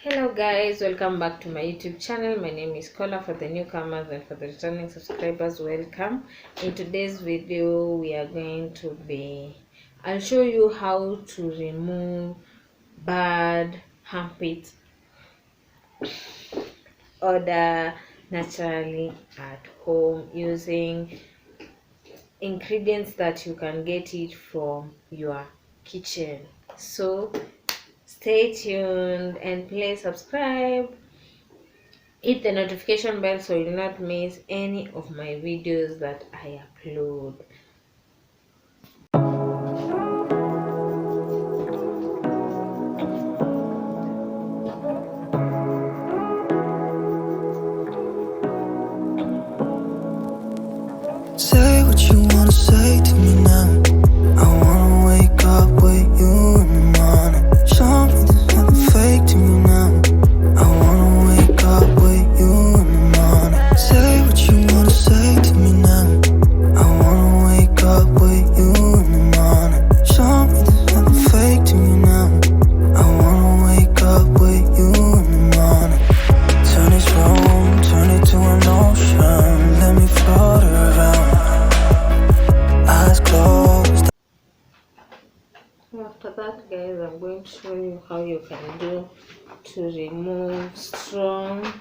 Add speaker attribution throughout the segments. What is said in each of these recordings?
Speaker 1: Hello guys, welcome back to my YouTube channel. My name is Kola. For the newcomers and for the returning subscribers, welcome. In today's video we are going to I'll show you how to remove bad armpit odor naturally at home using ingredients that you can get it from your kitchen. So stay tuned and please subscribe. Hit the notification bell so you'll not miss any of my videos that I upload.
Speaker 2: Say what you wanna say to me now. I wanna wake up with you in the morning. Show me there's nothing fake to me now. I wanna wake up with you in the morning. Say what you wanna say to me now. I wanna wake up with you in the morning. Show me there's nothing fake to me now. I wanna wake up with you in the morning. Turn this room, turn it to an ocean. Let me float around. Eyes closed.
Speaker 1: After that, guys, I'm going to show you how you can do to remove strong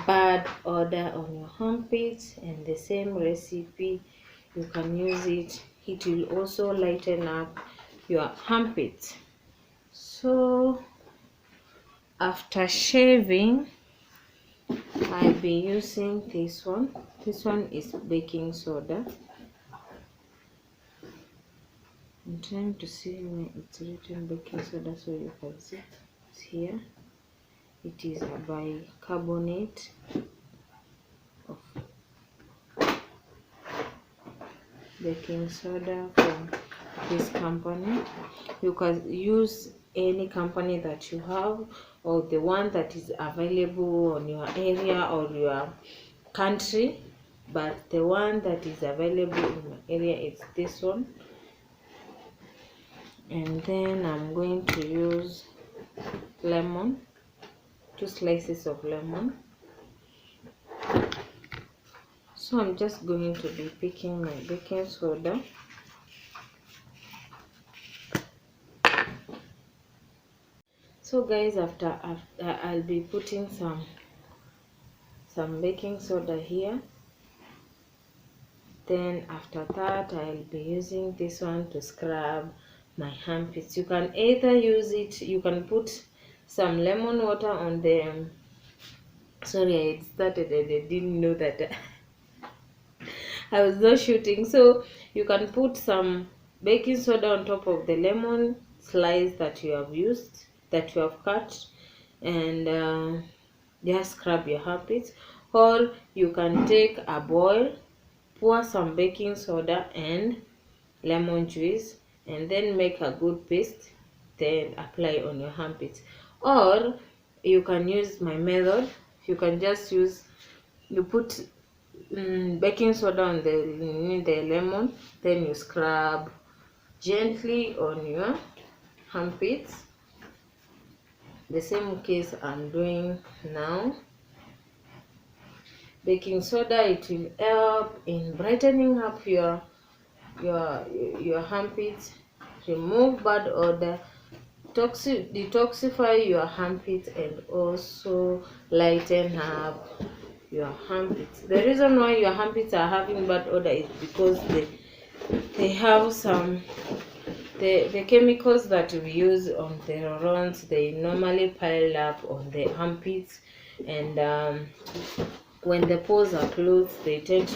Speaker 1: bad odor on your armpits, and the same recipe you can use it. It will also lighten up your armpits. So after shaving, I'll be using this one. This one is baking soda. I'm trying to see where it's written baking soda so you can see it's here. It is a bicarbonate of baking soda from this company. You can use any company that you have or the one that is available on your area or your country, but the one that is available in your area is this one. And then I'm going to use lemon, 2 slices of lemon. So I'm just going to be picking my baking soda. So guys, after I'll be putting some baking soda here. Then after that, I'll be using this one to scrub my armpits. You can either use it, you can put some lemon water on the sorry, I started and I didn't know that I was not shooting. So you can put some baking soda on top of the lemon slice that you have used, that you have cut, and just scrub your armpits. Or you can take a bowl, pour some baking soda and lemon juice, and then make a good paste, then apply on your armpits. Or you can use my method. You can just use, you put baking soda on the lemon, then you scrub gently on your armpits. The same case I'm doing now. Baking soda, it will help in brightening up your armpits, remove bad odor, detoxify your armpits, and also lighten up your armpits. The reason why your armpits are having bad odor is because they have some the chemicals that we use on the roll-ons. They normally pile up on the armpits, and when the pores are closed, they tend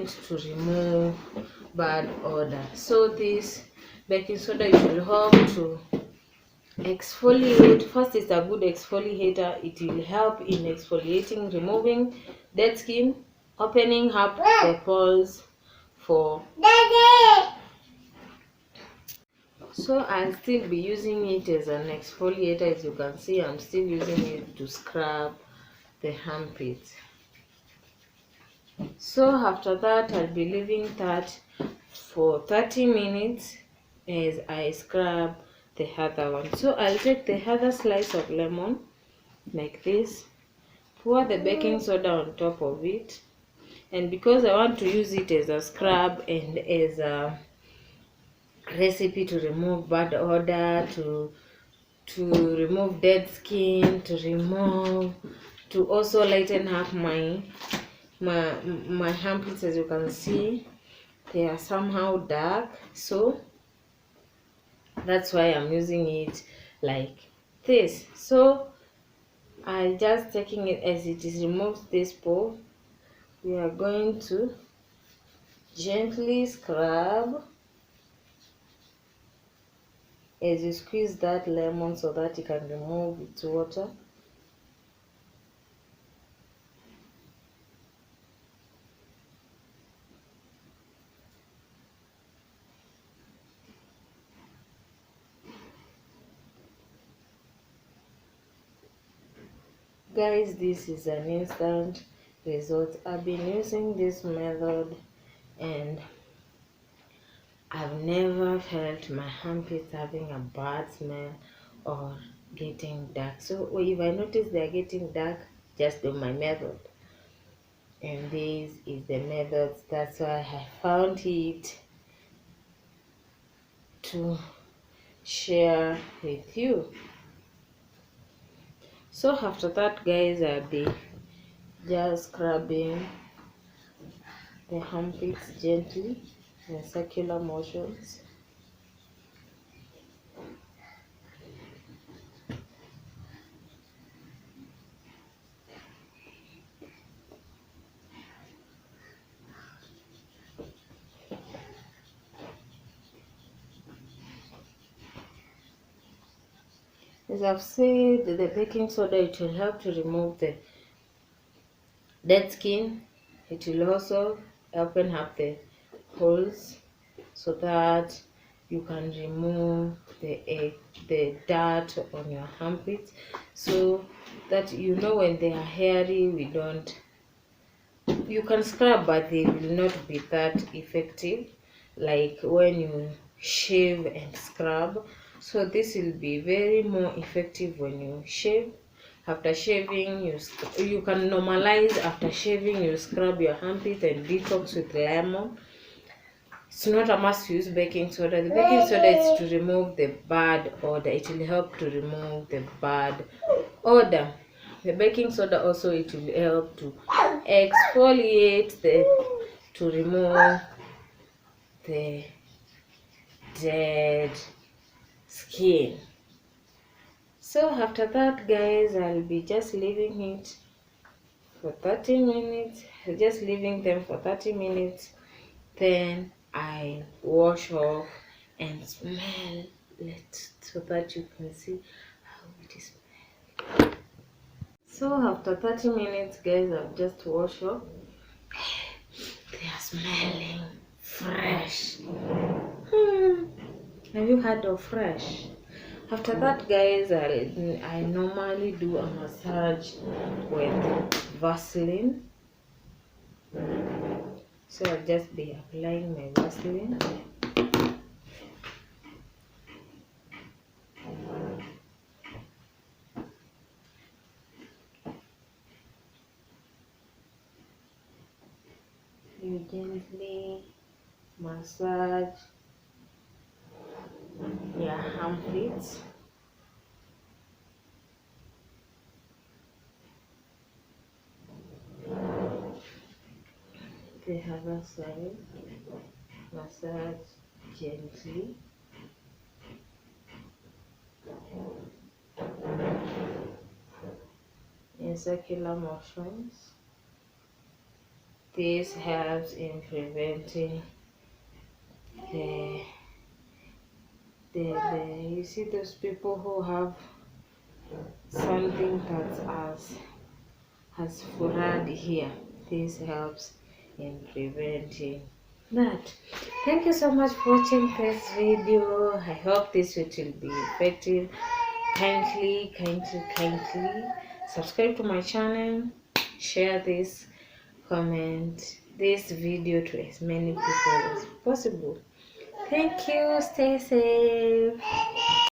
Speaker 1: to remove bad odor. So this baking soda, it will help to exfoliate. First, it's a good exfoliator. It will help in exfoliating, removing dead skin, opening up the pores for so I'll still be using it as an exfoliator. As you can see, I'm still using it to scrub the armpit. So after that, I'll be leaving that for 30 minutes as I scrub the other one. So I'll take the other slice of lemon like this, pour the baking soda on top of it, and because I want to use it as a scrub and as a recipe to remove bad odor, to remove dead skin, to also lighten up my armpits. As you can see, they are somehow dark, so that's why I'm using it like this. So I just taking it as it is, removes this pore. We are going to gently scrub as you squeeze that lemon so that you can remove its water. Guys, this is an instant result. I've been using this method and I've never felt my armpits having a bad smell or getting dark. So if I notice they're getting dark, just do my method. And this is the method. That's why I found it to share with you. So after that, guys, I'll be just scrubbing the armpits gently in circular motions. As I've said, the baking soda, it will help to remove the dead skin. It will also open up the holes so that you can remove the dirt on your armpits, so that you know when they are hairy, you can scrub, but they will not be that effective like when you shave and scrub. So this will be very more effective when you shave. After shaving, you can normalize. After shaving, you scrub your armpit and detox with lemon. It's not a must use baking soda. The baking soda is to remove the bad odor. It will help to remove the bad odor. The baking soda also, it will help to exfoliate to remove the dead skin. So after that, guys, I'll be just leaving it for 30 minutes. Just leaving them for 30 minutes. Then I wash off and smell it so that you can see how it is. So after 30 minutes, guys, I've just washed off. They are smelling fresh. Have you heard of fresh? After that, guys, I normally do a massage with Vaseline. So I'll just be applying my Vaseline. You gently massage your armpits. The other side, massage gently. In circular motions. This helps in preventing you see those people who have something that's as furrowed here. This helps in preventing that. Thank you so much for watching this video. I hope this will be effective. Kindly subscribe to my channel, share this, comment this video to as many people as possible. Thank you. Stay safe.